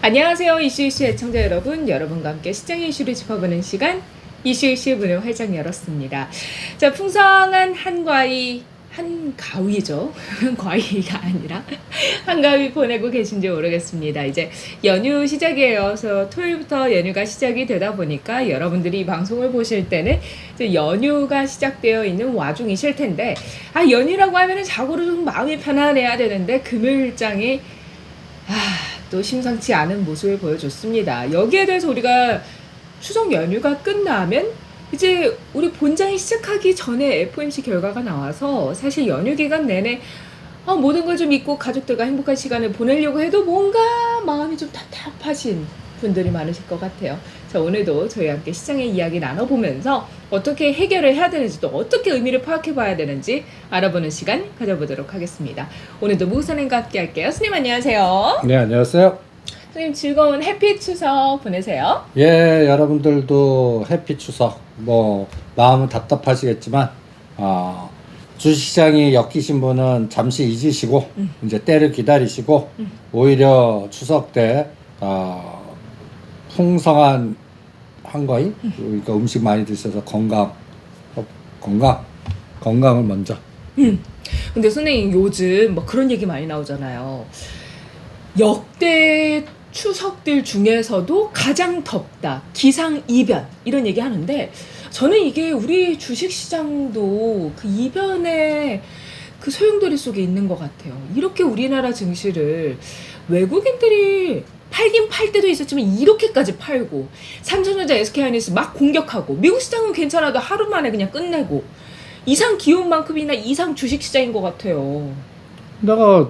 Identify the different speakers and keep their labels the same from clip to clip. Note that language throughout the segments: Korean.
Speaker 1: 안녕하세요. 이슈이슈 애청자 여러분, 여러분과 함께 시장의 이슈를 짚어보는 시간 이슈이슈 문을 활짝 열었습니다. 자, 풍성한 한가위죠. 과위가 아니라 한가위 보내고 계신지 모르겠습니다. 이제 연휴 시작이에요. 그래서 토요일부터 연휴가 시작이 되다 보니까 여러분들이 이 방송을 보실 때는 이제 연휴가 시작되어 있는 와중이실 텐데, 연휴라고 하면은 자고로 좀 마음이 편안해야 되는데 금요일장에 또 심상치 않은 모습을 보여줬습니다. 여기에 대해서 우리가 추석 연휴가 끝나면 이제 우리 본장이 시작하기 전에 FOMC 결과가 나와서 사실 연휴 기간 내내 모든 걸 좀 잊고 가족들과 행복한 시간을 보내려고 해도 뭔가 마음이 좀 답답하신 분들이 많으실 것 같아요. 자, 오늘도 저희와 함께 시장의 이야기 나눠보면서 어떻게 해결을 해야 되는지, 또 어떻게 의미를 파악해 봐야 되는지 알아보는 시간 가져보도록 하겠습니다. 오늘도 무선행과 함께 할게요. 스님 안녕하세요.
Speaker 2: 네, 안녕하세요.
Speaker 1: 스님 즐거운 해피 추석 보내세요.
Speaker 2: 예, 여러분들도 해피 추석. 마음은 답답하시겠지만 주식시장이 엮이신 분은 잠시 잊으시고 이제 때를 기다리시고 오히려 추석 때 풍성한 한가위, 그러니까 음식 많이 드셔서 건강을 먼저.
Speaker 1: 근데 선생님 요즘 뭐 그런 얘기 많이 나오잖아요. 역대 추석들 중에서도 가장 덥다, 기상이변 이런 얘기 하는데, 저는 이게 우리 주식시장도 그 이변의 그 소용돌이 속에 있는 것 같아요. 이렇게 우리나라 증시를 외국인들이 팔긴 팔 때도 있었지만 이렇게까지 팔고, 삼성전자, SK하이닉스 막 공격하고, 미국 시장은 괜찮아도 하루 만에 그냥 끝내고, 이상 기온만큼이나 이상 주식시장인 것 같아요.
Speaker 2: 내가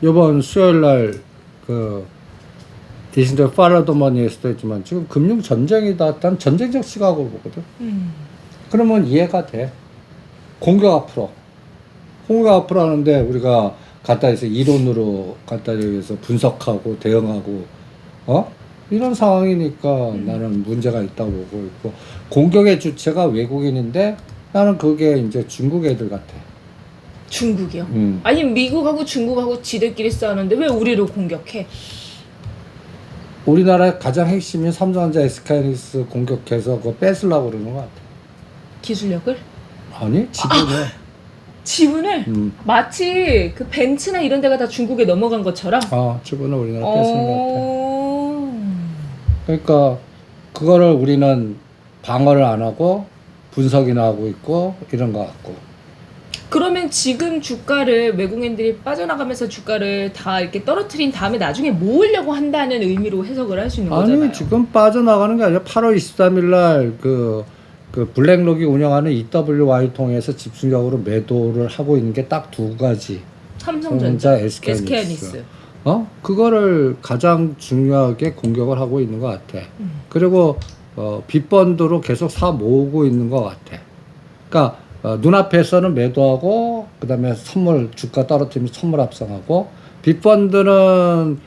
Speaker 2: 이번 수요일날 디신드 팔로더머니에서도 했지만 지금 금융 전쟁이다. 난 전쟁적 시각으로 보거든. 그러면 이해가 돼. 공격 앞으로 하는데 우리가 갖다 해서 이론으로 갖다 해서 분석하고 대응하고 이런 상황이니까 나는 문제가 있다고 보고 있고, 공격의 주체가 외국인인데 나는 그게 이제 중국 애들 같아.
Speaker 1: 중국이요? 아니 미국하고 중국하고 지들끼리 싸우는데 왜 우리를 공격해?
Speaker 2: 우리나라의 가장 핵심인 삼성전자, SK하이닉스 공격해서 그거 뺏으려고 그러는 것 같아.
Speaker 1: 기술력을?
Speaker 2: 아니, 지분을.
Speaker 1: 지분을? 마치 그 벤츠나 이런 데가 다 중국에 넘어간 것처럼?
Speaker 2: 지분을 우리나라 뺏은 것 같아. 그러니까 그거를 우리는 방어를 안 하고 분석이나 하고 있고 이런 것 같고.
Speaker 1: 그러면 지금 주가를 외국인들이 빠져나가면서 주가를 다 이렇게 떨어뜨린 다음에 나중에 모으려고 한다는 의미로 해석을 할 수 있는 거잖아요.
Speaker 2: 아니, 지금 빠져나가는 게 아니라 8월 23일 날 그 블랙록이 운영하는 EWY 통해서 집중적으로 매도를 하고 있는 게 딱 두 가지.
Speaker 1: 삼성전자,
Speaker 2: SK하이닉스. 그거를 가장 중요하게 공격을 하고 있는 것 같아. 그리고 빚번드로 계속 사 모으고 있는 것 같아. 그러니까 눈앞에서는 매도하고, 그 다음에 주가 떨어뜨리면 선물 합성하고, 빚펀드는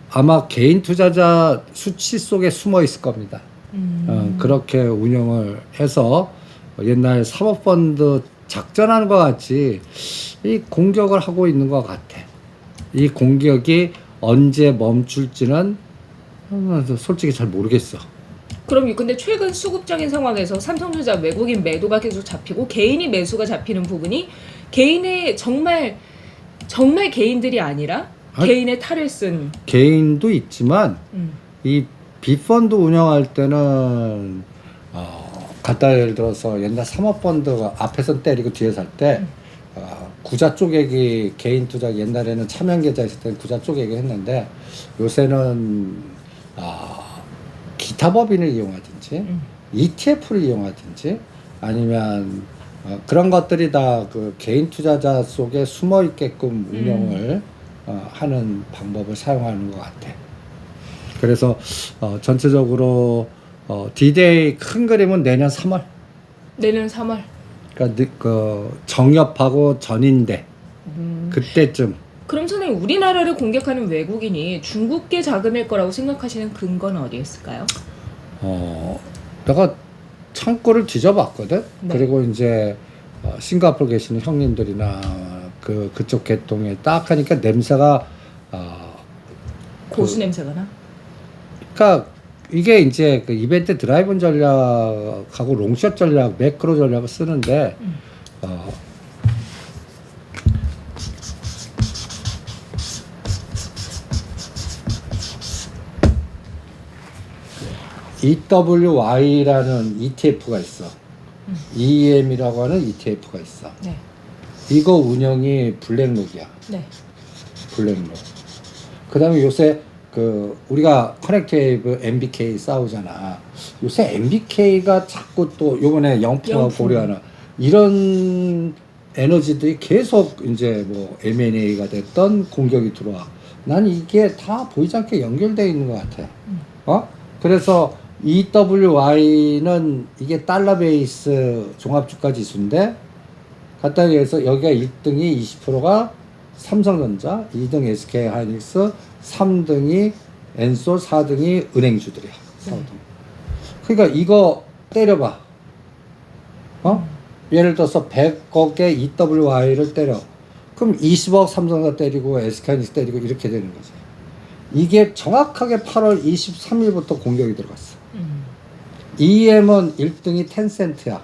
Speaker 2: 아마 개인 투자자 수치 속에 숨어 있을 겁니다. 그렇게 운영을 해서 옛날 사모펀드 작전하는 것 같이 이 공격을 하고 있는 것 같아. 이 공격이 언제 멈출지는 솔직히 잘 모르겠어.
Speaker 1: 그럼 근데 최근 수급적인 상황에서 삼성전자 외국인 매도가 계속 잡히고 개인이 매수가 잡히는 부분이 개인의 정말 개인들이 아니라 개인의 탈을 쓴
Speaker 2: 개인도 있지만 이 빚펀드 운영할 때는 갖다 예를 들어서 옛날 사모펀드가 앞에서 때리고 뒤에서 할 때 구자 쪼개기, 개인 투자, 옛날에는 차명계좌 있을 때는 구자 쪼개기 했는데 요새는 기타 법인을 이용하든지 ETF를 이용하든지 아니면 그런 것들이 다 그 개인 투자자 속에 숨어 있게끔 운영을 하는 방법을 사용하는 것 같아. 그래서 전체적으로 D-Day 큰 그림은 내년 3월.
Speaker 1: 내년 3월.
Speaker 2: 그러니까 정협하고 전인대 그때쯤.
Speaker 1: 그럼 선생님, 우리나라를 공격하는 외국인이 중국계 자금일 거라고 생각하시는 근거는 어디에 있을까요?
Speaker 2: 내가 창고를 뒤져봤거든.
Speaker 1: 네.
Speaker 2: 그리고 이제 싱가포르 계시는 형님들이나 그쪽 계통에 딱 하니까 냄새가
Speaker 1: 고수 냄새가 나?
Speaker 2: 그러니까 이게 이제 그 이벤트 드라이븐 전략하고 롱샷 전략, 매크로 전략을 쓰는데 EWY라는 ETF가 있어. EM이라고 하는 ETF가 있어.
Speaker 1: 네.
Speaker 2: 이거 운영이 블랙록이야.
Speaker 1: 네.
Speaker 2: 블랙록. 그다음에 요새 그 우리가 커넥트웨이브 MBK 싸우잖아. 요새 MBK가 자꾸 또 요번에 영풍하고
Speaker 1: 영풍.
Speaker 2: 고려하나 이런 에너지들이 계속 이제 뭐 M&A가 됐던 공격이 들어와. 난 이게 다 보이지 않게 연결되어 있는 것 같아. 그래서 EWY는 이게 달러 베이스 종합주가 지수인데 간단히 해서 여기가 1등이 20%가 삼성전자, 2등 SK하이닉스, 3등이 엔솔, 4등이 은행주들이야. 4등. 그러니까 이거 때려봐. 예를 들어서 100억의 EWY를 때려. 그럼 20억 삼성전자 때리고 SK하이닉스 때리고 이렇게 되는 거지. 이게 정확하게 8월 23일부터 공격이 들어갔어. EM은 1등이 텐센트야.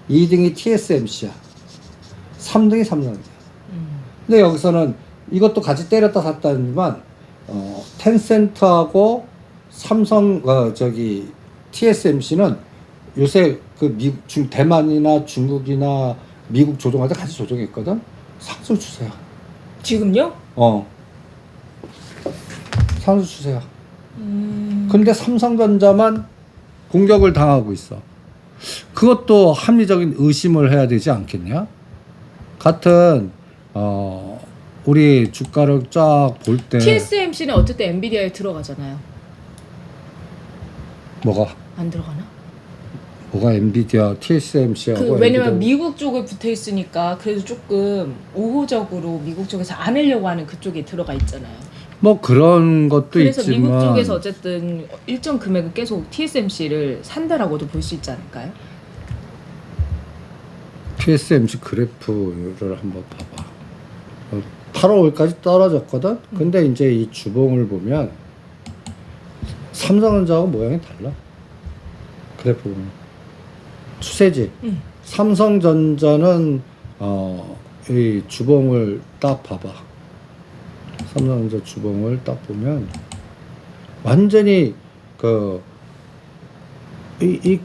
Speaker 2: 2등이 TSMC야. 3등이 삼성전자야. 근데 여기서는 이것도 같이 때렸다 샀다지만 텐센트하고 삼성 TSMC는 요새 그 대만이나 중국이나 미국 조종할 때 같이 조종했거든. 상승 추세야.
Speaker 1: 지금요?
Speaker 2: 상승 추세야. 근데 삼성전자만 공격을 당하고 있어. 그것도 합리적인 의심을 해야 되지 않겠냐? 같은 우리 주가를 쫙 볼 때
Speaker 1: TSMC는 어쨌든 엔비디아에 들어가잖아요.
Speaker 2: 뭐가 엔비디아, TSMC하고
Speaker 1: 왜냐면 미국 쪽에 붙어 있으니까 그래도 조금 우호적으로 미국 쪽에서 안 하려고 하는 그쪽에 들어가 있잖아요.
Speaker 2: 뭐 그런 것도
Speaker 1: 그래서
Speaker 2: 있지만
Speaker 1: 미국 쪽에서 어쨌든 일정 금액은 계속 TSMC를 산다라고도 볼 수 있지 않을까요?
Speaker 2: TSMC 그래프를 한번 봐봐. 8월 5일까지 떨어졌거든. 근데 이제 이 주봉을 보면 삼성전자하고 모양이 달라. 그래프 보면 추세지. 삼성전자는 이 주봉을 딱 봐봐. 삼성전자 주봉을 딱 보면 완전히 이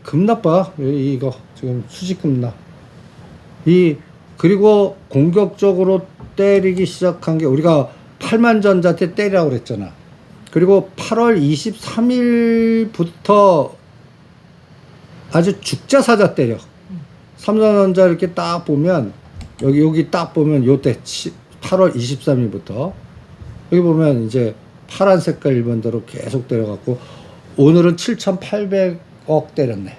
Speaker 2: 급락 봐. 이거 지금 수직 급락. 그리고 공격적으로 때리기 시작한 게 우리가 8만 전자 때 때리라고 그랬잖아. 그리고 8월 23일부터 아주 죽자사자 때려. 삼성전자 이렇게 딱 보면 여기 딱 보면 요때 8월 23일부터 여기 보면 이제 파란 색깔 일반대로 계속 때려갖고 오늘은 7,800억 때렸네.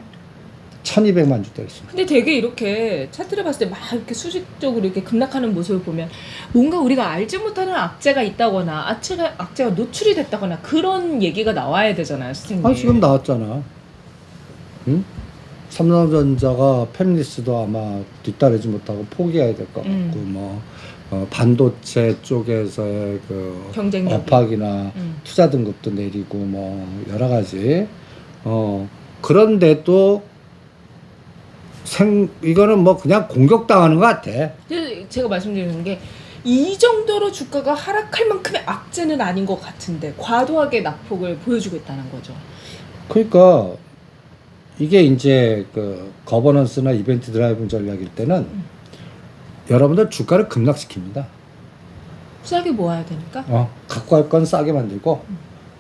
Speaker 2: 1,200만 주 때렸어.
Speaker 1: 근데 되게 이렇게 차트를 봤을 때 막 이렇게 수직적으로 이렇게 급락하는 모습을 보면 뭔가 우리가 알지 못하는 악재가 있다거나 악재가 노출이 됐다거나 그런 얘기가 나와야 되잖아요, 선생님.
Speaker 2: 지금 나왔잖아. 응? 삼성전자가 팹리스도 아마 뒤따르지 못하고 포기해야 될 것 같고 뭐 반도체 쪽에서의 그
Speaker 1: 경쟁력
Speaker 2: 업황이나 투자 등급도 내리고 뭐 여러 가지 그런데도 이거는 뭐 그냥 공격당하는 것 같아.
Speaker 1: 근데 제가 말씀드리는 게 이 정도로 주가가 하락할 만큼의 악재는 아닌 것 같은데 과도하게 낙폭을 보여주고 있다는 거죠.
Speaker 2: 그러니까 이게 이제 그 거버넌스나 이벤트 드라이브 전략일 때는 여러분들 주가를 급락시킵니다.
Speaker 1: 싸게 모아야 되니까.
Speaker 2: 갖고 갈 건 싸게 만들고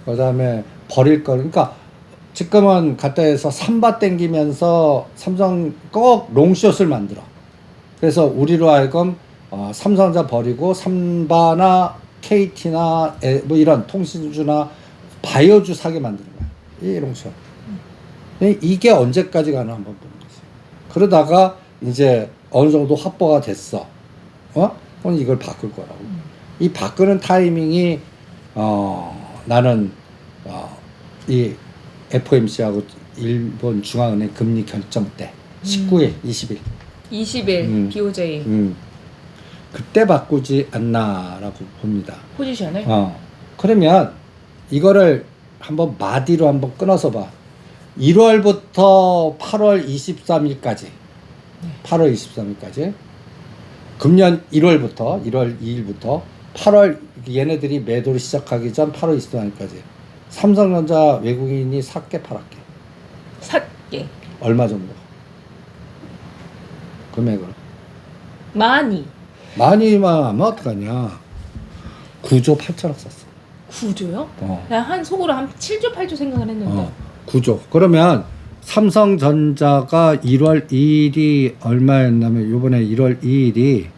Speaker 2: 그다음에 버릴 거 그러니까 지금은 갖다 해서 3바 땡기면서 삼성 꼭 롱숏을 만들어. 그래서 우리로 하여금 삼성전자 버리고 3바나 KT나 뭐 이런 통신주나 바이오주 사게 만드는 거야. 이 롱숏. 이게 언제까지 가나 한번 보는 거지. 그러다가 이제 어느 정도 확보가 됐어. 그럼 이걸 바꿀 거라고. 이 바꾸는 타이밍이 나는 이 FOMC하고 일본 중앙은행 금리 결정 때 19일, 20일.
Speaker 1: 20일 BOJ.
Speaker 2: 그때 바꾸지 않나라고 봅니다.
Speaker 1: 포지션을.
Speaker 2: 그러면 이거를 한번 마디로 한번 끊어서 봐. 1월부터 8월 23일까지. 8월 23일까지. 금년 1월부터 1월 2일부터 8월 얘네들이 매도를 시작하기 전 8월 23일까지. 삼성전자 외국인이 샀게 팔았게.
Speaker 1: 샀게.
Speaker 2: 얼마 정도? 금액으로. 많이만 하면 어떡하냐. 9조 8천억 썼어.
Speaker 1: 9조요? 그냥 한 속으로 한 7조 8조 생각을 했는데.
Speaker 2: 9조. 그러면 삼성전자가 1월 2일이 얼마였냐면 요번에 1월 2일이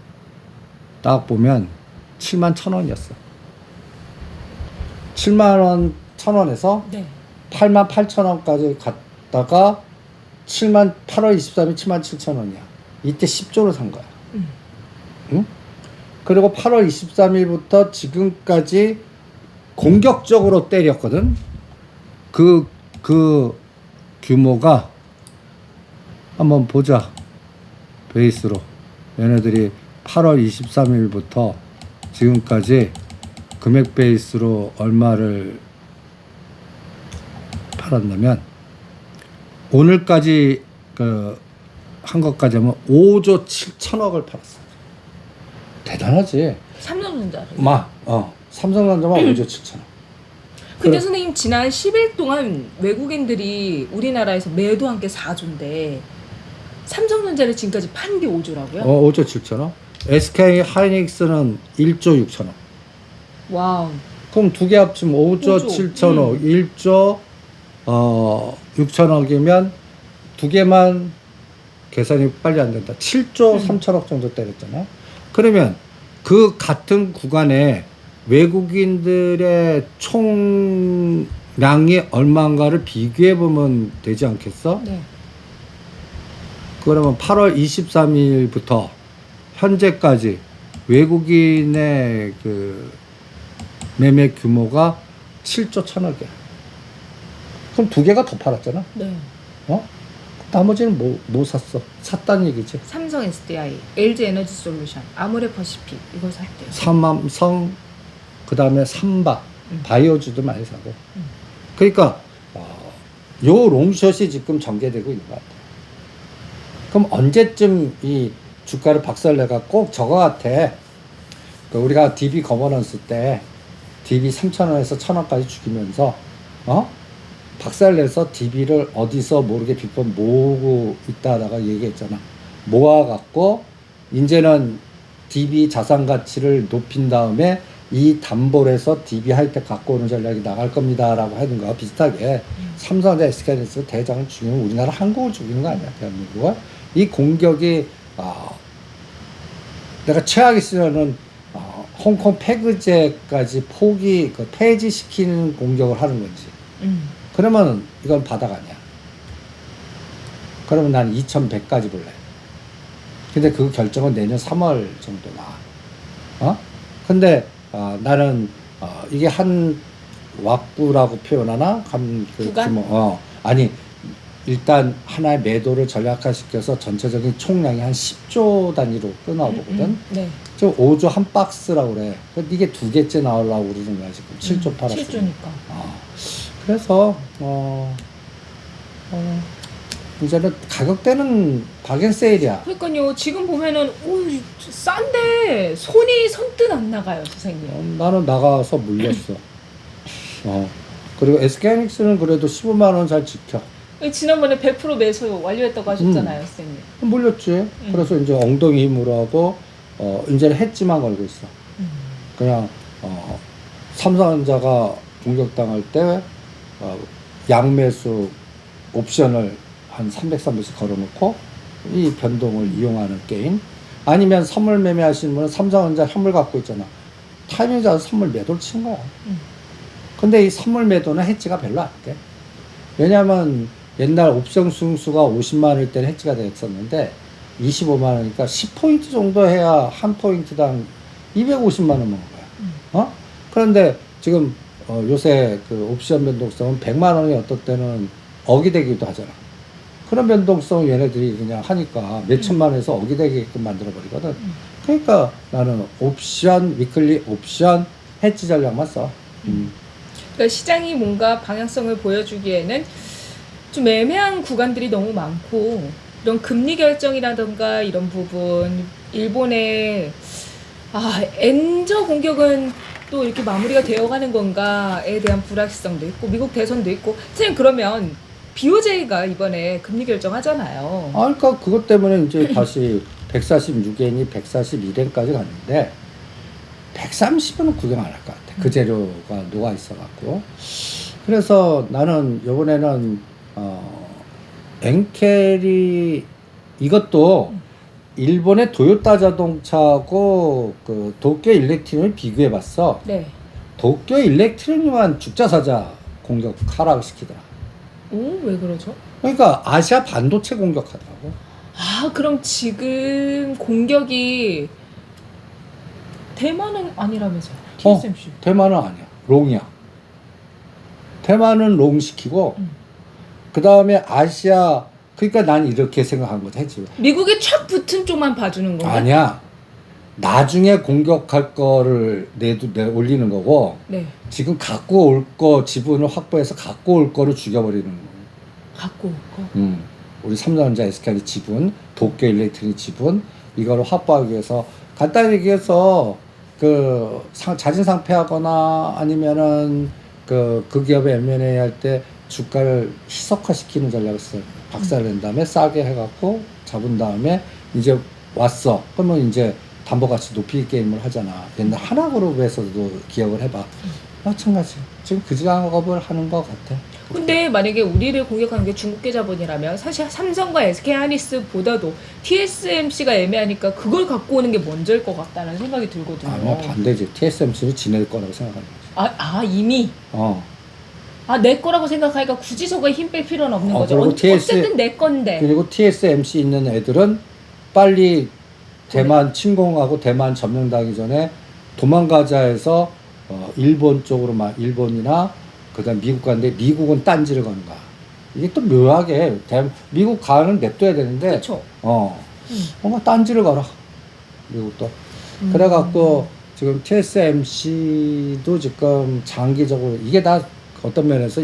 Speaker 2: 딱 보면 7만 1,000원이었어. 7만 원 1,000원에서
Speaker 1: 네.
Speaker 2: 8만 8천원까지 갔다가 8월 23일 7만 7천원이야. 이때 10조를 산 거야. 응? 그리고 8월 23일부터 지금까지 공격적으로 때렸거든. 그 규모가 한번 보자. 베이스로 얘네들이 8월 23일부터 지금까지 금액 베이스로 얼마를 팔았냐면 오늘까지 한 것까지 하면 5조 7천억을 팔았어. 대단하지.
Speaker 1: 삼성전자를.
Speaker 2: 삼성전자만 5조 7천억.
Speaker 1: 근데 선생님 지난 10일 동안 외국인들이 우리나라에서 매도한 게 4조인데 삼성전자를 지금까지 판 게 5조라고요?
Speaker 2: 5조 7천억. SK 하이닉스는 1조 6천억.
Speaker 1: 와우.
Speaker 2: 그럼 두 개 합치면 5조 7천억, 1조 6천억이면 두 개만 계산이 빨리 안 된다. 7조 3천억 정도 때렸잖아. 그러면 그 같은 구간에 외국인들의 총량이 얼마인가를 비교해 보면 되지 않겠어?
Speaker 1: 네.
Speaker 2: 그러면 8월 23일부터 현재까지 외국인의 그 매매 규모가 7조 1천억이야. 그럼 두 개가 더 팔았잖아.
Speaker 1: 네.
Speaker 2: 나머지는 뭐 샀어? 샀다는 얘기지.
Speaker 1: 삼성 SDI, LG 에너지 솔루션, 아모레 퍼시픽 이걸 샀대요.
Speaker 2: 삼성 그다음에 삼바, 바이오주도 많이 사고. 그러니까 요 롱숏이 지금 전개되고 있는 것 같아. 그럼 언제쯤 이 주가를 박살내가 꼭 저거 같아. 우리가 DB 거버넌스 때 DB 3,000원에서 1,000원까지 죽이면서 박살내서 DB를 어디서 모르게 비법 모으고 있다다가 얘기했잖아. 모아갖고 이제는 DB 자산 가치를 높인 다음에 이 담보에서 DB 할 때 갖고 오는 전략이 나갈 겁니다라고 하는 거와 비슷하게 삼성전자 SK하이닉스 대장을 죽이면 우리나라 한국을 죽이는 거 아니야, 대한민국을. 이 공격이 내가 최악의 시절은 홍콩 폐기제까지 폐지시키는 공격을 하는 건지. 그러면 이건 바닥 아니야. 그러면 난 2100까지 볼래. 근데 그 결정은 내년 3월 정도 나와. 근데 나는 이게 한 왁구라고 표현하나? 규모. 아니 일단 하나의 매도를 전략화시켜서 전체적인 총량이 한 10조 단위로 끊어보거든.
Speaker 1: 네.
Speaker 2: 지금 5조 한 박스라고 그래. 이게 두 개째 나오려고 그러는 거야 지금. 7조 팔았으니까.
Speaker 1: 7조니까.
Speaker 2: 그래서 이제는 가격대는 박앤세일이야.
Speaker 1: 그러니까요. 지금 보면은 싼데 손이 선뜻 안 나가요, 선생님.
Speaker 2: 나는 나가서 물렸어. 그리고 SK하이닉스는 그래도 15만 원 잘 지켜.
Speaker 1: 지난번에 100% 매수 완료했다고 하셨잖아요, 선생님.
Speaker 2: 물렸지. 그래서 이제 엉덩이 힘으로 하고 이제는 해지만 걸고 있어. 그냥 삼성전자가 공격당할 때 양매수 옵션을 한 300~300씩 걸어놓고 이 변동을 이용하는 게임. 아니면 선물 매매하시는 분은 삼성전자 현물 갖고 있잖아. 타이밍 잡아서 선물 매도를 친 거야. 근데 이 선물 매도는 해지가 별로 안 돼. 왜냐면 옛날 옵션 수수가 50만 원일 때는 해지가 됐었는데 25만 원이니까 10포인트 정도 해야 한 포인트당 250만 원 먹는 거야. 그런데 지금 요새 그 옵션 변동성은 100만 원이 어떨 때는 어기되기도 하잖아. 그런 변동성 얘네들이 그냥 하니까 몇 천만 원에서 어기되게끔 만들어 버리거든. 그러니까 나는 옵션, 위클리 옵션, 해지 전략만 써.
Speaker 1: 그러니까 시장이 뭔가 방향성을 보여주기에는 좀 애매한 구간들이 너무 많고 이런 금리 결정이라던가 이런 부분 일본의 엔저 공격은 또 이렇게 마무리가 되어가는 건가에 대한 불확실성도 있고 미국 대선도 있고 선생님 그러면 BOJ가 이번에 금리 결정하잖아요.
Speaker 2: 그러니까 그것 때문에 이제 다시 146엔이 141엔까지 갔는데 130은 구경 안 할 것 같아. 그 재료가 녹아 있어갖고. 그래서 나는 이번에는 엔켈이 이것도 일본의 도요타 자동차하고 그 도쿄 일렉트릭을 비교해봤어.
Speaker 1: 네.
Speaker 2: 도쿄 일렉트릭만 죽자사자 공격 하락시키더라.
Speaker 1: 오, 왜 그러죠?
Speaker 2: 그러니까 아시아 반도체 공격하더라고.
Speaker 1: 그럼 지금 공격이 대만은 아니라면서요? TSMC.
Speaker 2: 대만은 아니야. 롱이야. 대만은 롱 시키고 그 다음에 아시아 그러니까 난 이렇게 생각한 거지 했지.
Speaker 1: 미국이 촥 붙은 쪽만 봐주는 건가?
Speaker 2: 아니야. 나중에 공격할 거를 올리는 거고
Speaker 1: 네.
Speaker 2: 지금 갖고 올 거 지분을 확보해서 갖고 올 거를 죽여버리는 거고.
Speaker 1: 갖고 올 거.
Speaker 2: 우리 삼성전자 SK 지분, 도쿄 일렉트릭 지분 이거를 확보하기 위해서 간단히 얘기해서 그 자진 상폐하거나 아니면은 그 기업의 M&A 할 때 주가를 희석화시키는 전략을 써요. 박살낸 다음에 싸게 해갖고 잡은 다음에 이제 왔어. 그러면 이제 담보가치 높이 게임을 하잖아. 옛날 하나그룹에서도 기억을 해봐. 마찬가지. 지금 그 작업을 하는 것 같아.
Speaker 1: 근데 만약에 우리를 공격하는 게 중국계 자본이라면 사실 삼성과 SK하이닉스보다도 TSMC가 애매하니까 그걸 갖고 오는 게 먼저일 것 같다는 생각이 들거든요.
Speaker 2: 아니야 반대지. TSMC는 지낼 거라고 생각하는 거지.
Speaker 1: 이미? 내 거라고 생각하니까 굳이 저거에 힘 뺄 필요는 없는 거죠.
Speaker 2: 그리고
Speaker 1: 어쨌든 내 건데.
Speaker 2: 그리고 TSMC 있는 애들은 빨리 대만 침공하고 대만 점령당하기 전에 도망가자 해서 일본 쪽으로 일본이나 그다음 미국 가는데 미국은 딴지를 가는 거야. 이게 또 묘하게 미국 가는 냅둬야 되는데
Speaker 1: 그렇죠.
Speaker 2: 딴지를 가라. 미국도. 그래갖고 지금 TSMC도 지금 장기적으로 이게 다 어떤 면에서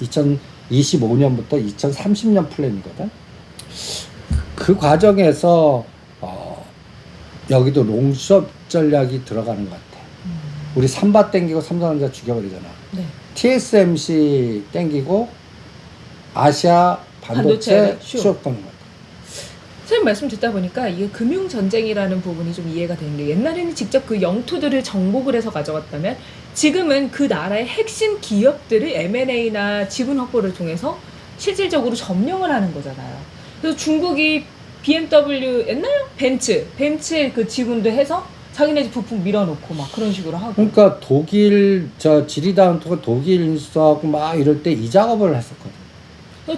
Speaker 2: 2025년부터 2030년 플랜이거든. 그 과정에서 여기도 롱숏 전략이 들어가는 것 같아. 우리 삼바 땡기고 삼성전자 죽여버리잖아.
Speaker 1: 네.
Speaker 2: TSMC 땡기고 아시아 반도체 숏 가는 것 같아.
Speaker 1: 선생님 말씀 듣다 보니까 이게 금융 전쟁이라는 부분이 좀 이해가 되는 게 옛날에는 직접 그 영토들을 정복을 해서 가져갔다면 지금은 그 나라의 핵심 기업들을 M&A나 지분 확보를 통해서 실질적으로 점령을 하는 거잖아요. 그래서 중국이 BMW 옛날 벤츠의 그 지분도 해서 자기네 집 부품 밀어놓고 막 그런 식으로 하고.
Speaker 2: 그러니까 독일 지리다운트가 독일 인수하고 막 이럴 때 이 작업을 했었거든.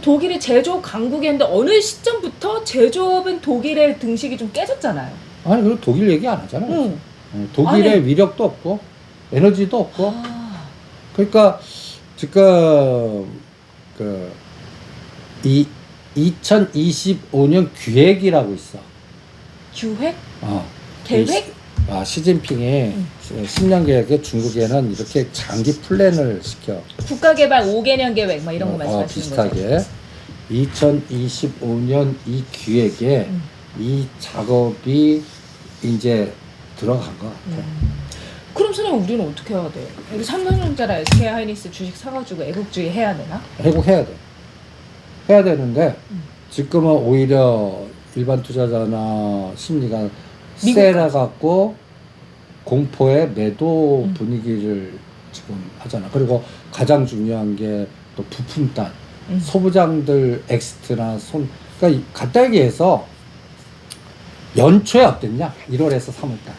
Speaker 1: 독일이 제조업 강국이었는데 어느 시점부터 제조업은 독일의 등식이 좀 깨졌잖아요.
Speaker 2: 아니 그리고 독일 얘기 안 하잖아. 독일의
Speaker 1: 아니.
Speaker 2: 위력도 없고 에너지도 없고. 그러니까 지금 그 2025년 기획이라고 있어.
Speaker 1: 기획? 계획?
Speaker 2: 시진핑이 10년 계획에 중국에는 이렇게 장기 플랜을 시켜.
Speaker 1: 국가개발 5개년 계획 막 이런 거 말씀하시는 거죠?
Speaker 2: 비슷하게 2025년 이 기획에 이 작업이 이제 들어간 것 같아.
Speaker 1: 그럼 선생님 우리는 어떻게 해야 돼요? 우리 삼성전자나 SK하이닉스 주식 사가지고 애국주의 해야 되나?
Speaker 2: 해야 돼. 해야 되는데 지금은 오히려 일반 투자자나 심리가 세라 갖고 공포의 매도 분위기를 지금 하잖아. 그리고 가장 중요한 게 또 부품단 소부장들 엑스트나 그러니까 간단히 얘기해서 연초에 어땠냐? 1월에서 3월달.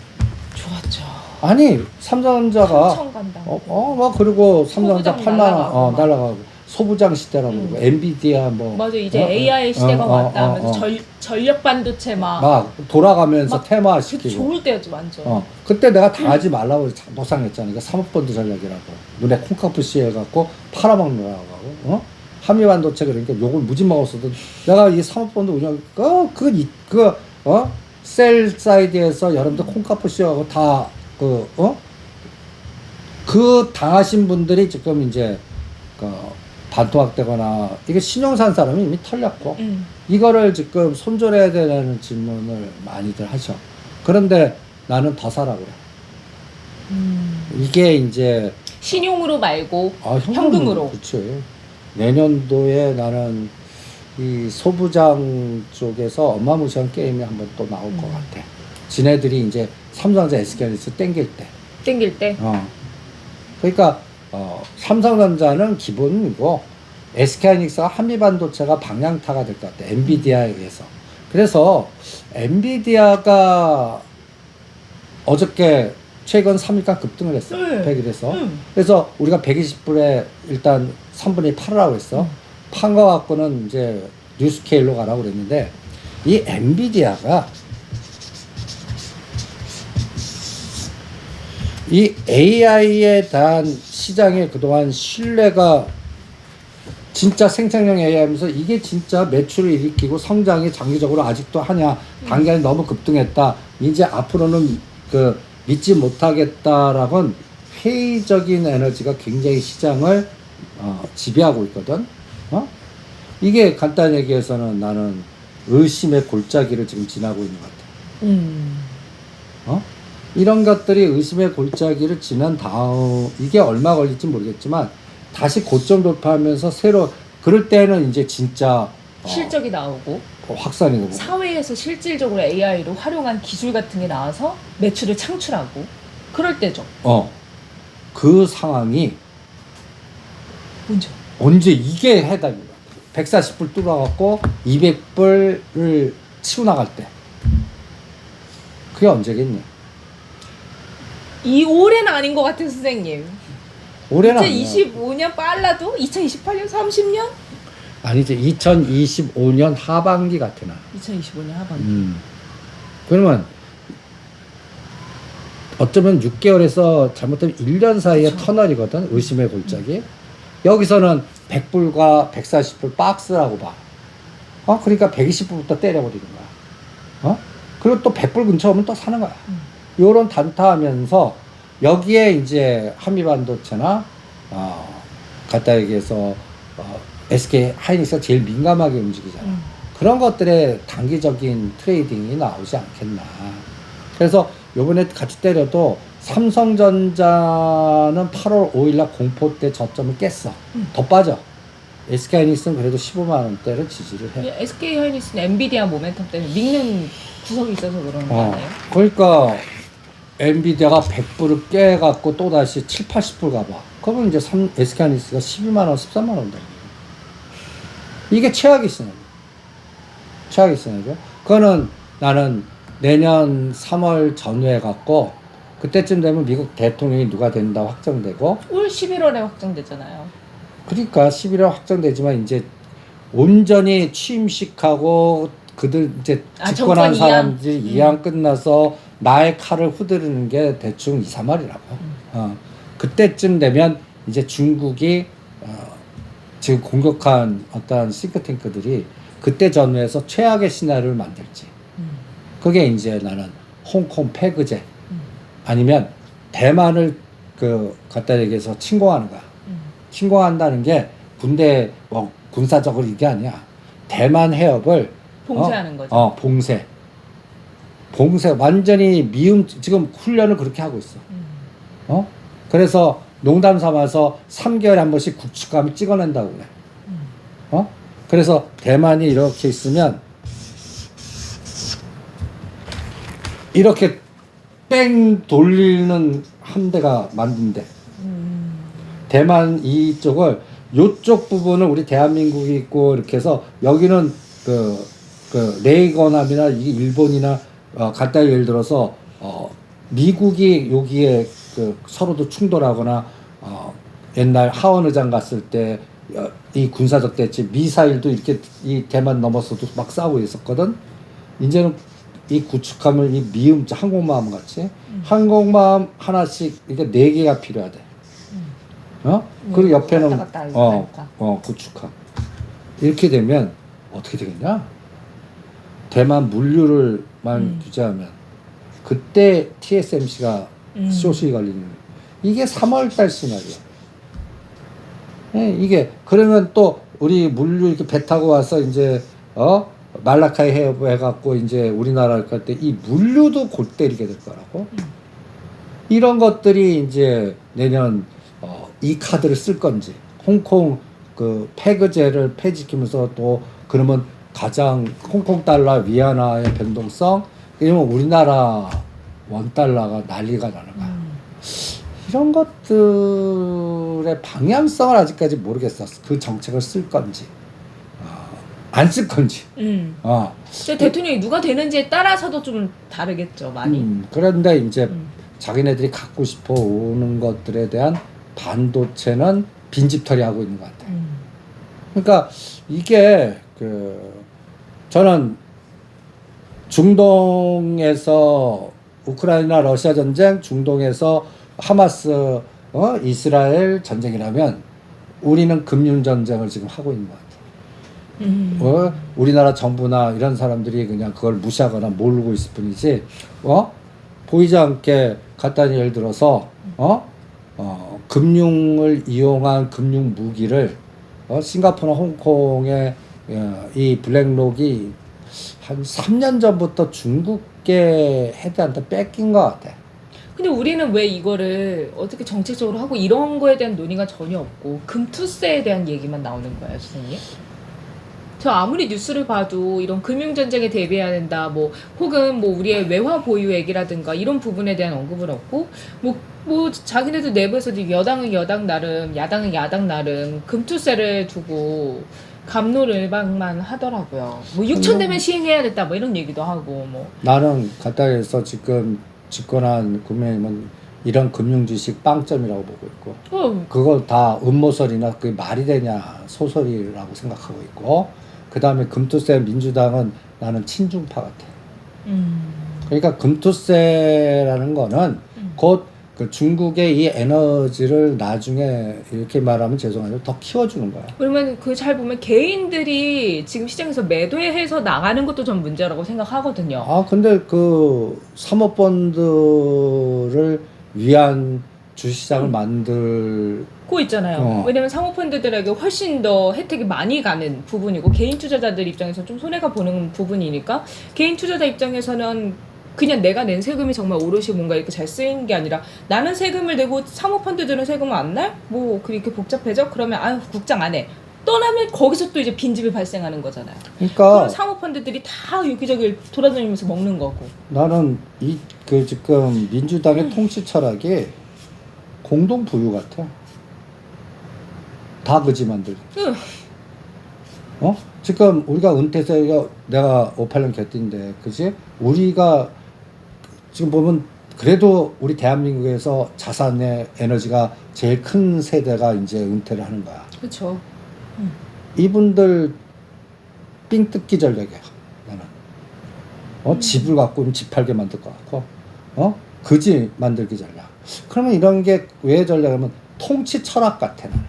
Speaker 1: 좋았죠.
Speaker 2: 아니 삼성전자가
Speaker 1: 삼성 간다.
Speaker 2: 막 그리고 삼성전자
Speaker 1: 소부장
Speaker 2: 8만 원 날라가고 소부장 시대라고 그러고 엔비디아 뭐
Speaker 1: 맞아 이제 AI 시대가 왔다 하면서 전력 반도체
Speaker 2: 막 돌아가면서
Speaker 1: 막
Speaker 2: 테마 시키고
Speaker 1: 좋을 때였지 완전.
Speaker 2: 그때 내가 다 하지 말라고 노상했잖아. 이거 사모펀드 전략이라고 눈에 콩깍푸시 해갖고 팔아먹느라고 한미 반도체 그러니까 욕을 무지 먹었어도 내가 이 사모펀드 운영 셀 사이드에서 여러분들 콩카프 씌워가고 다 그 당하신 분들이 지금 이제 반토막되거나 이게 신용산 사람이 이미 털렸고 이거를 지금 손절해야 되는 질문을 많이들 하셔. 그런데 나는 더 사라 그래. 이게 이제
Speaker 1: 신용으로 말고 현금으로.
Speaker 2: 그렇지. 내년도에 나는 이 소부장 쪽에서 어마무시한 게임이 한번 또 나올 것 같아. 지네들이 이제 삼성전자 SK하이닉스 땡길 때. 그러니까 삼성전자는 기본이고 SK하이닉스가 한미반도체가 방향타가 될 것 같아. 엔비디아에 의해서. 그래서 엔비디아가 어저께 최근 3일간 급등을 했어. 100일에서. 그래서 우리가 120불에 일단 3분의 8이라고 했어. 판 거 갖고는 이제 뉴스케일로 가라고 그랬는데 이 엔비디아가 이 AI에 대한 시장의 그동안 신뢰가 진짜 생성형 AI 하면서 이게 진짜 매출을 일으키고 성장이 장기적으로 아직도 하냐. 당장에 너무 급등했다. 이제 앞으로는 믿지 못하겠다라고는 회의적인 에너지가 굉장히 시장을 지배하고 있거든. 이게 간단히 얘기해서는 나는 의심의 골짜기를 지금 지나고 있는 것 같아. 이런 것들이 의심의 골짜기를 지난 다음 이게 얼마 걸릴지 모르겠지만 다시 고점 돌파하면서 새로 그럴 때는 이제 진짜
Speaker 1: 실적이 나오고
Speaker 2: 확산이 되고
Speaker 1: 사회에서 실질적으로 AI로 활용한 기술 같은 게 나와서 매출을 창출하고 그럴 때죠.
Speaker 2: 그 상황이 언제 이게 해당인 거야. 140불 뚫어갖고 200불을 치고 나갈 때 그게 언제겠냐.
Speaker 1: 이 올해는 아닌 것 같은 선생님.
Speaker 2: 올해는
Speaker 1: 2025년 빨라도 2028년 30년?
Speaker 2: 아니지 2025년 하반기 같아 나.
Speaker 1: 2025년 하반기.
Speaker 2: 그러면 어쩌면 6개월에서 잘못하면 1년 사이에
Speaker 1: 그쵸.
Speaker 2: 터널이거든. 의심의 골짜기. 여기서는 100불과 140불 박스라고 봐. 그러니까 120불부터 때려버리는 거야. 그리고 또 100불 근처 오면 또 사는 거야. 요런 단타하면서 여기에 이제 한미반도체나 갖다 얘기해서 SK 하이닉스가 제일 민감하게 움직이잖아. 그런 것들의 단기적인 트레이딩이 나오지 않겠나. 그래서 요번에 같이 때려도 삼성전자는 8월 5일날 공포 때 저점을 깼어. 더 빠져. SK 하이닉스는 그래도 15만 원대를 지지를 해.
Speaker 1: SK 하이닉스는 엔비디아 모멘텀 때문에 믿는 구석이 있어서 그러는 거 아니에요?
Speaker 2: 그러니까 엔비디아가 100불을 깨갖고 또 다시 7, 80불 가봐. 그러면 이제 SK 하이닉스가 12만 원, 13만 원 돼. 이게 최악의 시나리오. 최악의 시나리오. 그거는 나는 내년 3월 전후에 갖고 그때쯤 되면 미국 대통령이 누가 된다 확정되고
Speaker 1: 올 11월에 확정되잖아요.
Speaker 2: 그러니까 11월 확정되지만 이제 온전히 취임식하고 그들 이제 집권한 사람들이 이양 끝나서 나의 칼을 후드르는 게 대충 2, 3월이라고. 그때쯤 되면 이제 중국이 지금 공격한 어떤 싱크탱크들이 그때 전후에서 최악의 시나리오를 만들지. 그게 이제 나는 홍콩 폐그제 아니면 대만을 갖다 얘기해서 침공하는 거야. 침공한다는 게 군대 군사적으로 이게 아니야. 대만 해협을
Speaker 1: 봉쇄하는 거죠.
Speaker 2: 봉쇄 완전히 지금 훈련을 그렇게 하고 있어. 그래서 농담 삼아서 3개월에 한 번씩 국축감을 찍어낸다고 그래. 그래서 대만이 이렇게 있으면 이렇게 뺑 돌리는 함대가 만든대. 대만 이쪽을 요쪽 부분을 우리 대한민국이 있고 이렇게 해서 여기는 레이건함이나 일본이나 갖다 예를 들어서 미국이 여기에 서로도 충돌하거나 옛날 하원 의장 갔을 때 이 군사적 대치 미사일도 이렇게 이 대만 넘어서도 막 싸우고 있었거든. 이제는 이 구축함을 이 항공모함 같이 항공모함 하나씩 이게 4개가 필요하대. 그리고 옆에는 구축함. 이렇게 되면 어떻게 되겠냐? 대만 물류를 규제하면 그때 TSMC가 쇼시 걸리는 이게 3월달 시나리오. 예, 이게 그러면 또 우리 물류 이렇게 배 타고 와서 이제 말라카이 해갖고 이제 우리나라를 갈 때 이 물류도 골 때리게 될 거라고. 이런 것들이 이제 내년 이 카드를 쓸 건지 홍콩 그 패그제를 폐지시키면서 또 그러면 가장 홍콩 달러 위안화의 변동성 이러면 우리나라 원 달러가 난리가 나는 거야. 이런 것들의 방향성을 아직까지 모르겠어. 그 정책을 쓸 건지 안 쓸 건지.
Speaker 1: 대통령이 누가 되는지에 따라서도 좀 다르겠죠, 많이.
Speaker 2: 그런데 이제 자기네들이 갖고 싶어 오는 것들에 대한 반도체는 빈집털이 하고 있는 것 같아요. 그러니까 이게 저는 중동에서 우크라이나 러시아 전쟁, 중동에서 하마스 이스라엘 전쟁이라면 우리는 금융 전쟁을 지금 하고 있는 것 같아요. 우리나라 정부나 이런 사람들이 그냥 그걸 무시하거나 모르고 있을 뿐이지 보이지 않게 간단히 예를 들어서 금융을 이용한 금융 무기를 싱가포르나 홍콩의 이 블랙록이 한 3년 전부터 중국계 헤드한테 뺏긴 것 같아.
Speaker 1: 근데 우리는 왜 이거를 어떻게 정책적으로 하고 이런 거에 대한 논의가 전혀 없고 금투세에 대한 얘기만 나오는 거예요, 선생님? 저 아무리 뉴스를 봐도 이런 금융전쟁에 대비해야 된다, 뭐 혹은 뭐 우리의 외화 보유액이라든가 이런 부분에 대한 언급은 없고 뭐 자기네들 내부에서도 여당은 여당 나름, 야당은 야당 나름 금투세를 두고 갑론을박만 하더라고요. 뭐 6천 되면 시행해야 됐다, 뭐 이런 얘기도 하고 뭐.
Speaker 2: 나는 간단해서 지금 집권한 국민의힘은 이런 금융주식 빵점이라고 보고 있고 그걸 다 음모설이나 그게 말이 되냐 소설이라고 생각하고 있고 그 다음에 금투세 민주당은 나는 친중파 같아. 그러니까 금투세라는 거는 곧 그 중국의 이 에너지를 나중에 이렇게 말하면 죄송하지만 더 키워주는 거야.
Speaker 1: 그러면 그 잘 보면 개인들이 지금 시장에서 매도해서 나가는 것도 전 문제라고 생각하거든요.
Speaker 2: 근데 그 사모펀드를 위한 주식시장을 만들고
Speaker 1: 있잖아요. 왜냐면 사모펀드들에게 훨씬 더 혜택이 많이 가는 부분이고 개인 투자자들 입장에서 좀 손해가 보는 부분이니까 개인 투자자 입장에서는 그냥 내가 낸 세금이 정말 오롯이 뭔가 이렇게 잘 쓰인 게 아니라 나는 세금을 내고 사모펀드들은 세금을 안 내? 뭐 그렇게 복잡해져? 그러면 아유 국장 안 해. 떠나면 거기서 또 이제 빈집이 발생하는 거잖아요.
Speaker 2: 그러니까
Speaker 1: 사모펀드들이 다 여기저기 돌아다니면서 먹는 거고.
Speaker 2: 나는 그 지금 민주당의 통치 철학이 공동 부유 같아. 다 그지 만들. 지금 우리가 은퇴세가 내가 58년 개띠인데, 그지? 우리가 지금 보면 그래도 우리 대한민국에서 자산의 에너지가 제일 큰 세대가 이제 은퇴를 하는 거야.
Speaker 1: 그렇죠.
Speaker 2: 이분들 삥 뜯기 전략이야. 나는 집을 갖고 집 팔게 만들 것 같고, 그지 만들기 전략. 그러면 이런 게 왜 전략이면 통치 철학 같아. 나는.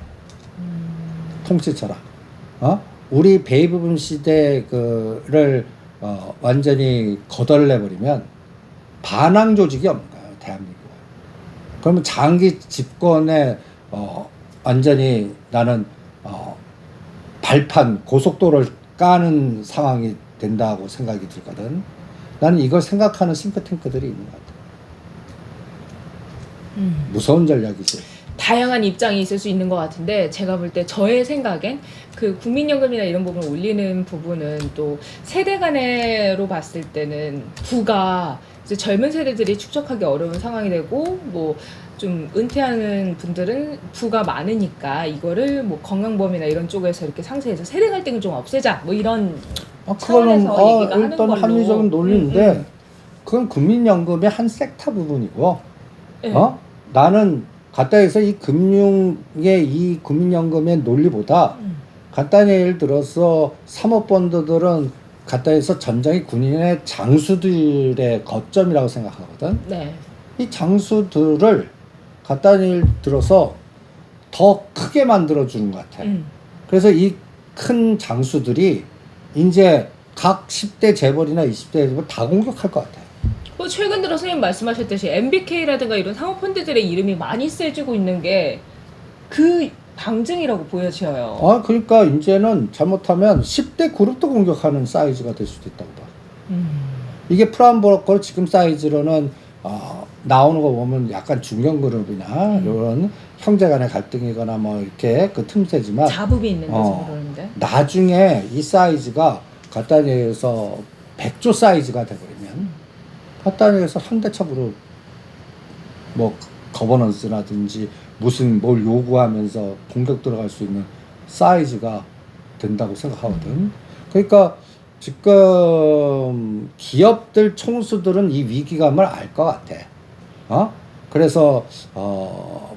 Speaker 2: 통치 철학. 우리 베이비붐 시대를 완전히 거덜내 버리면 반항 조직이 없는 거예요, 대한민국은. 그러면 장기 집권에 완전히 나는 발판 고속도로를 까는 상황이 된다고 생각이 들거든. 나는 이걸 생각하는 싱크탱크들이 있는 것 같아. 무서운 전략이지.
Speaker 1: 다양한 입장이 있을 수 있는 것 같은데 제가 볼 때 저의 생각엔 그 국민연금이나 이런 부분을 올리는 부분은 또 세대 간으로 봤을 때는 부가 이제 젊은 세대들이 축적하기 어려운 상황이 되고 뭐 좀 은퇴하는 분들은 부가 많으니까 이거를 뭐 건강보험이나 이런 쪽에서 이렇게 상세해서 세대 갈등을 좀 없애자 뭐 이런
Speaker 2: 그거는
Speaker 1: 차원에서 얘기가 하는
Speaker 2: 일단
Speaker 1: 걸로.
Speaker 2: 합리적인 논리인데 그건 국민연금의 한 섹터 부분이고
Speaker 1: 네.
Speaker 2: 나는 간단해서 이 금융의 이 국민연금의 논리보다 간단히 예를 들어서 사모펀드들은 간단해서 전장의 군인의 장수들의 거점이라고 생각하거든.
Speaker 1: 네.
Speaker 2: 이 장수들을 간단히 예를 들어서 더 크게 만들어주는 것 같아. 그래서 이 큰 장수들이 이제 각 10대 재벌이나 20대 재벌 다 공격할 것 같아요.
Speaker 1: 최근 들어 선생님 말씀하셨듯이 MBK라든가 이런 사모펀드들의 이름이 많이 세지고 있는 게 그 방증이라고 보여져요.
Speaker 2: 아, 그러니까 이제는 잘못하면 10대 그룹도 공격하는 사이즈가 될 수도 있다고 봐. 이게 프라임브로커 지금 사이즈로는 나오는 거 보면 약간 중견 그룹이나 이런 형제 간의 갈등이거나 뭐 이렇게 그 틈새지만
Speaker 1: 자부비 있는 데서 그러는데.
Speaker 2: 나중에 이 사이즈가 갖다 대서 100조 사이즈가 돼버리면 갖다 대서 현대차 그룹 뭐 거버넌스라든지 무슨 뭘 요구하면서 공격 들어갈 수 있는 사이즈가 된다고 생각하거든. 그러니까 지금 기업들 총수들은 이 위기감을 알 것 같아. 그래서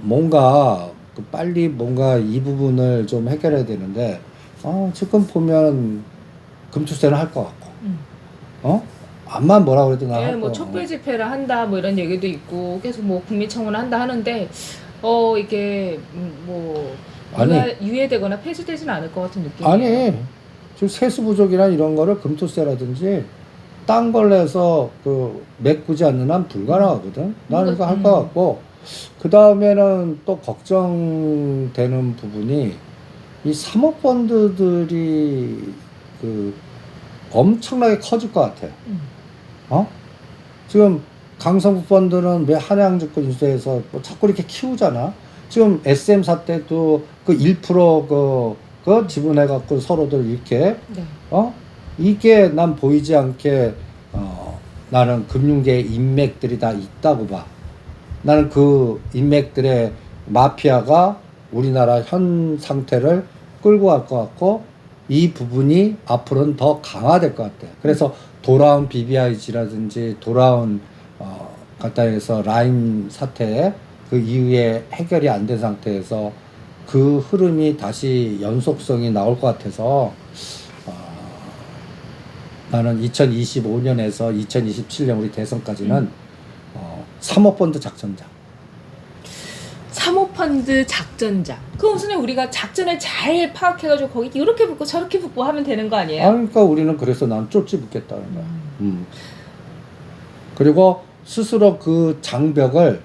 Speaker 2: 뭔가 빨리 뭔가 이 부분을 좀 해결해야 되는데 지금 보면 금투세는 할 것 같고 암만 뭐라 그래도 나
Speaker 1: 예,
Speaker 2: 할
Speaker 1: 뭐
Speaker 2: 거.
Speaker 1: 촛불 집회를 한다 뭐 이런 얘기도 있고 계속 뭐 국민청원을 한다 하는데 이게 뭐
Speaker 2: 아니.
Speaker 1: 유예되거나 폐지되지는 않을 것 같은 느낌이에요.
Speaker 2: 아니 지금 세수 부족이나 이런 거를 금투세라든지 딴 걸로 해서 메꾸지 않는 한 불가능하거든. 나는 이거 할 것 같고 그 다음에는 또 걱정되는 부분이 이 사모펀드들이 엄청나게 커질 것 같아. 지금 강성구 펀드는 왜 한양증권 인수해서 뭐 자꾸 이렇게 키우잖아. 지금 SM사 때도 1% 지분해갖고 서로들 이렇게
Speaker 1: 네.
Speaker 2: 이게 난 보이지 않게 나는 금융계 인맥들이 다 있다고 봐. 나는 그 인맥들의 마피아가 우리나라 현 상태를 끌고 갈 것 같고 이 부분이 앞으로는 더 강화될 것 같아. 그래서 돌아온 BBIG라든지 돌아온 갖다 해서 라임 사태 그 이후에 해결이 안 된 상태에서 그 흐름이 다시 연속성이 나올 것 같아서 나는 2025년에서 2027년 우리 대선까지는 사모펀드 작전장.
Speaker 1: 사모펀드 작전장. 그럼 선생님 우리가 작전을 잘 파악해가지고 거기 이렇게 붙고 저렇게 붙고 하면 되는 거 아니에요?
Speaker 2: 그러니까 우리는 그래서 난 쫄지 붙겠다는 거야. 그리고 스스로 그 장벽을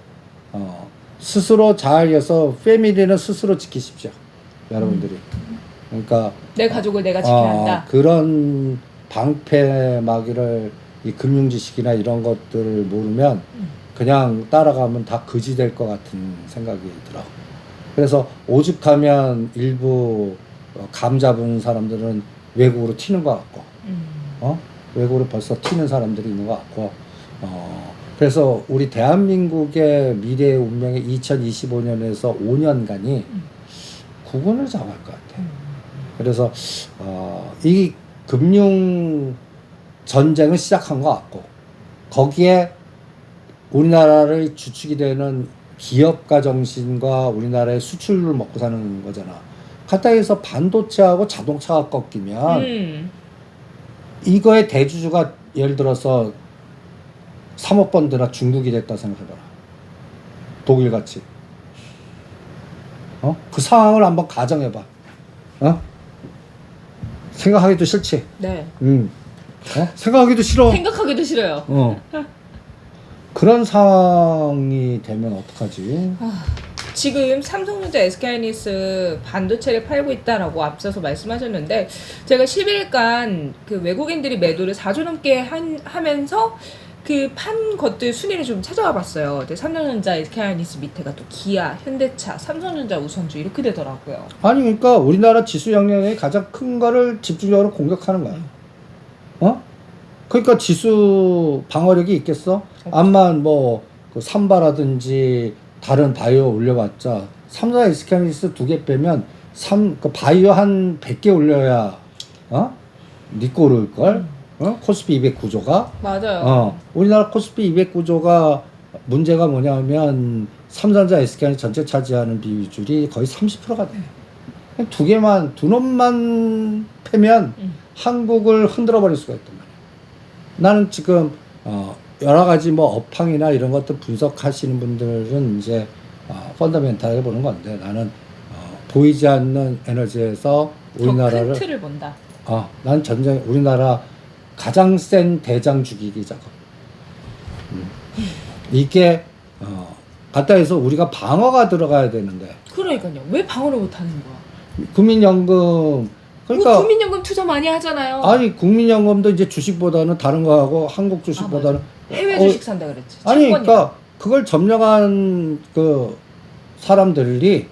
Speaker 2: 스스로 잘 해서 패밀리는 스스로 지키십시오. 여러분들이. 그러니까
Speaker 1: 내 가족을 내가 지켜야 한다.
Speaker 2: 그런 방패막이를 이 금융지식이나 이런 것들을 모르면 그냥 따라가면 다 거지 될 것 같은 생각이 들어. 그래서 오죽하면 일부 감 잡은 사람들은 외국으로 튀는 것 같고, 외국으로 벌써 튀는 사람들이 있는 것 같고, 그래서 우리 대한민국의 미래의 운명의 2025년에서 5년간이 구분을 잡아야 할 것 같아. 그래서 이 금융 전쟁을 시작한 것 같고 거기에 우리나라를 주축이 되는 기업가 정신과 우리나라의 수출을 먹고 사는 거잖아. 가까이서 반도체하고 자동차가 꺾이면 이거의 대주주가 예를 들어서 사모펀드나 중국이 됐다 생각해봐라. 독일같이. 그 상황을 한번 가정해봐. 생각하기도 싫지.
Speaker 1: 네.
Speaker 2: 생각하기도 싫어.
Speaker 1: 생각하기도 싫어요.
Speaker 2: 그런 상황이 되면 어떡하지?
Speaker 1: 지금 삼성전자 SK하이닉스 반도체를 팔고 있다라고 앞서서 말씀하셨는데 제가 10일간 그 외국인들이 매도를 4조 넘게 하면서 그 판 것들 순위를 좀 찾아와 봤어요. 근데 삼성전자 SK하이닉스 밑에가 또 기아, 현대차, 삼성전자, 우선주 이렇게 되더라고요.
Speaker 2: 아니 그러니까 우리나라 지수 영역의 가장 큰 거를 집중적으로 공격하는 거야. 그러니까 지수 방어력이 있겠어? 암만 그 삼바라든지 다른 바이오 올려봤자 삼성 SK하이닉스 2개 빼면 그 바이오 한 100개 올려야 니꼬 오를걸? 코스피 200 구조가?
Speaker 1: 맞아요.
Speaker 2: 우리나라 코스피 200 구조가 문제가 뭐냐면 삼성전자 SK하이닉스 전체 차지하는 비율이 거의 30%가 돼. 두 놈만 패면 한국을 흔들어 버릴 수가 있단 말이야. 나는 지금 여러 가지 업황이나 이런 것들 분석하시는 분들은 이제 펀더멘탈하게 보는 건데 나는 보이지 않는 에너지에서 우리나라를
Speaker 1: 더 큰 틀을 본다.
Speaker 2: 난 우리나라 가장 센 대장 죽이기 작업. 이게 갖다 해서 우리가 방어가 들어가야 되는데
Speaker 1: 그러니까요. 왜 방어를 못 하는 거야?
Speaker 2: 국민연금 그러니까
Speaker 1: 국민연금 투자 많이 하잖아요.
Speaker 2: 아니 국민연금도 이제 주식보다는 다른 거하고 한국 주식보다는
Speaker 1: 해외 주식 산다 그랬지.
Speaker 2: 아니
Speaker 1: 채권이랑.
Speaker 2: 그러니까 그걸 점령한 그 사람들이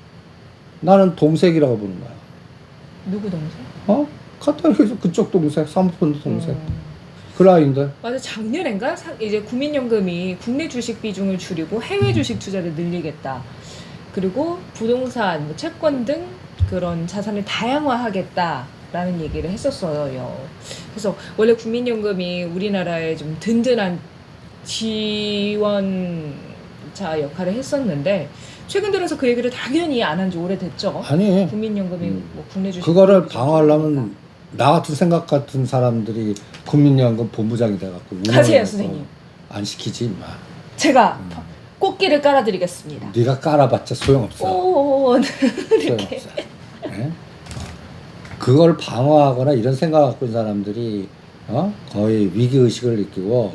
Speaker 2: 나는 동색이라고 부르는 거야.
Speaker 1: 누구 동생?
Speaker 2: 갖다 해서 그쪽 동색, 사모펀드 동색,
Speaker 1: 어.
Speaker 2: 그 라인들.
Speaker 1: 맞아, 작년엔가 이제 국민연금이 국내 주식 비중을 줄이고 해외 주식 투자를 늘리겠다. 그리고 부동산, 뭐 채권 등 그런 자산을 다양화하겠다라는 얘기를 했었어요. 그래서 원래 국민연금이 우리나라에 좀 든든한 지원자 역할을 했었는데 최근 들어서 그 얘기를 당연히 안 한 지 오래됐죠.
Speaker 2: 아니
Speaker 1: 국민연금이 뭐 국내 주식
Speaker 2: 그거를
Speaker 1: 비중을
Speaker 2: 방어하려면 나 같은 생각 같은 사람들이 국민연금 본부장이 돼갖고
Speaker 1: 하세요, 선생님.
Speaker 2: 안 시키지 임마.
Speaker 1: 제가 꽃길을 깔아드리겠습니다.
Speaker 2: 네가 깔아봤자 소용없어.
Speaker 1: 오, 이렇게.
Speaker 2: 소용없어. 네? 그걸 방어하거나 이런 생각 갖고 있는 사람들이 거의 위기 의식을 느끼고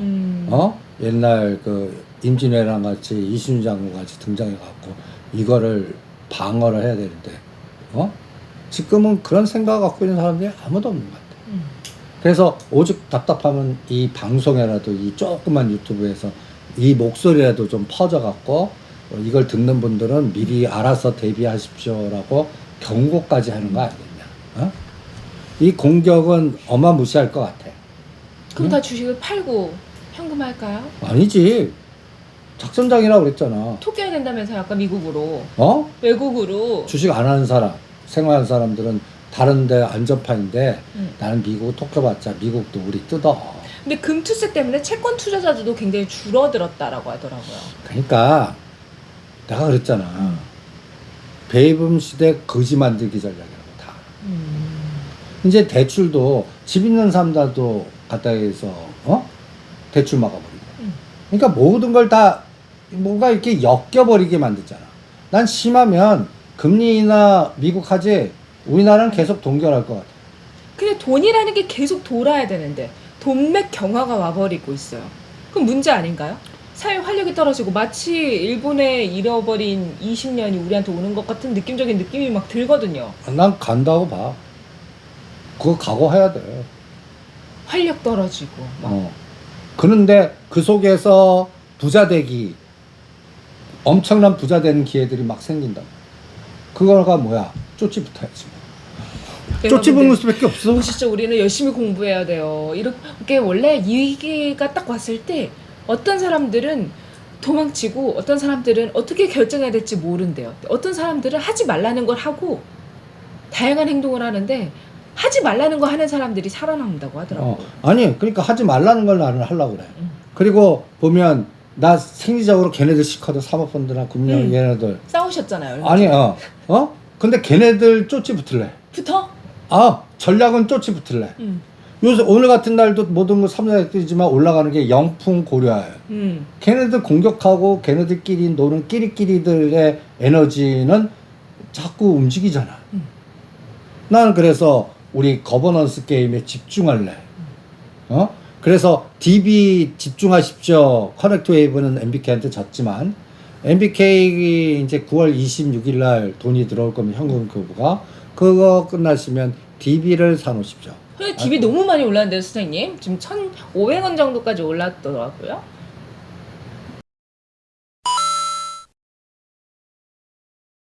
Speaker 2: 옛날 그 임진왜란 같이 이순신 장군 같이 등장해 갖고 이거를 방어를 해야 되는데 지금은 그런 생각 갖고 있는 사람들이 아무도 없는 것 같아. 그래서 오죽 답답하면 이 방송에라도 이 조그만 유튜브에서 이 목소리라도 좀 퍼져갖고 이걸 듣는 분들은 미리 알아서 대비하십시오라고 경고까지 하는 거 아니겠냐. 이 공격은 어마무시할 것 같아.
Speaker 1: 그럼 다 주식을 팔고 현금할까요?
Speaker 2: 아니지. 작전장이라고 그랬잖아.
Speaker 1: 토끼해야 된다면서요, 아까 미국으로. 외국으로.
Speaker 2: 주식 안 하는 사람, 생활하는 사람들은 다른데 안전판인데 나는 미국 토껴봤자 미국도 우리 뜯어.
Speaker 1: 근데 금투세 때문에 채권 투자자들도 굉장히 줄어들었다라고 하더라고요.
Speaker 2: 그러니까 내가 그랬잖아. 배입음 시대 거지 만들기 전략이라고 다. 이제 대출도 집 있는 사람들도 갖다 해서 대출 막아버리고. 그러니까 모든 걸 다 뭔가 이렇게 엮여버리게 만들잖아. 난 심하면 금리나 미국 하지 우리나라는 계속 동결할 것 같아.
Speaker 1: 근데 돈이라는 게 계속 돌아야 되는데 돈맥 경화가 와버리고 있어요. 그럼 문제 아닌가요? 사회 활력이 떨어지고 마치 일본에 잃어버린 20년이 우리한테 오는 것 같은 느낌적인 느낌이 막 들거든요.
Speaker 2: 난 간다고 봐. 그거 각오해야 돼.
Speaker 1: 활력 떨어지고 막.
Speaker 2: 그런데 그 속에서 부자 되기, 엄청난 부자 되는 기회들이 막 생긴다. 그거가 뭐야? 쪼치 붙어야지. 쪼치 붙는 수밖에 없어.
Speaker 1: 진짜 우리는 열심히 공부해야 돼요. 이렇게 원래 이 위기가 딱 왔을 때 어떤 사람들은 도망치고 어떤 사람들은 어떻게 결정해야 될지 모른대요. 어떤 사람들은 하지 말라는 걸 하고 다양한 행동을 하는데 하지 말라는 거 하는 사람들이 살아남는다고 하더라고요.
Speaker 2: 아니 그러니까 하지 말라는 걸 나는 하려고 그래. 그리고 보면 나 생리적으로 걔네들 시커도 사모펀드나 금융 얘네들
Speaker 1: 싸우셨잖아요.
Speaker 2: 아니 근데 걔네들 쫓지 붙을래.
Speaker 1: 붙어?
Speaker 2: 전략은 쫓지 붙을래. 요새 오늘 같은 날도 모든 거 삼성액들이지만 올라가는 게 영풍 고려예요. 걔네들 공격하고 걔네들끼리 노는 끼리끼리들의 에너지는 자꾸 움직이잖아. 나는 그래서 우리 거버넌스 게임에 집중할래. 그래서 DB 집중하십시오. 커넥트 웨이브는 MBK한테 졌지만 MBK 이제 9월 26일 날 돈이 들어올 거면 현금 교부가 그거 끝나시면 DB를 사놓으십시오.
Speaker 1: 근데 DB 너무 많이 올랐는데요, 선생님? 지금 1,500원 정도까지 올랐더라고요.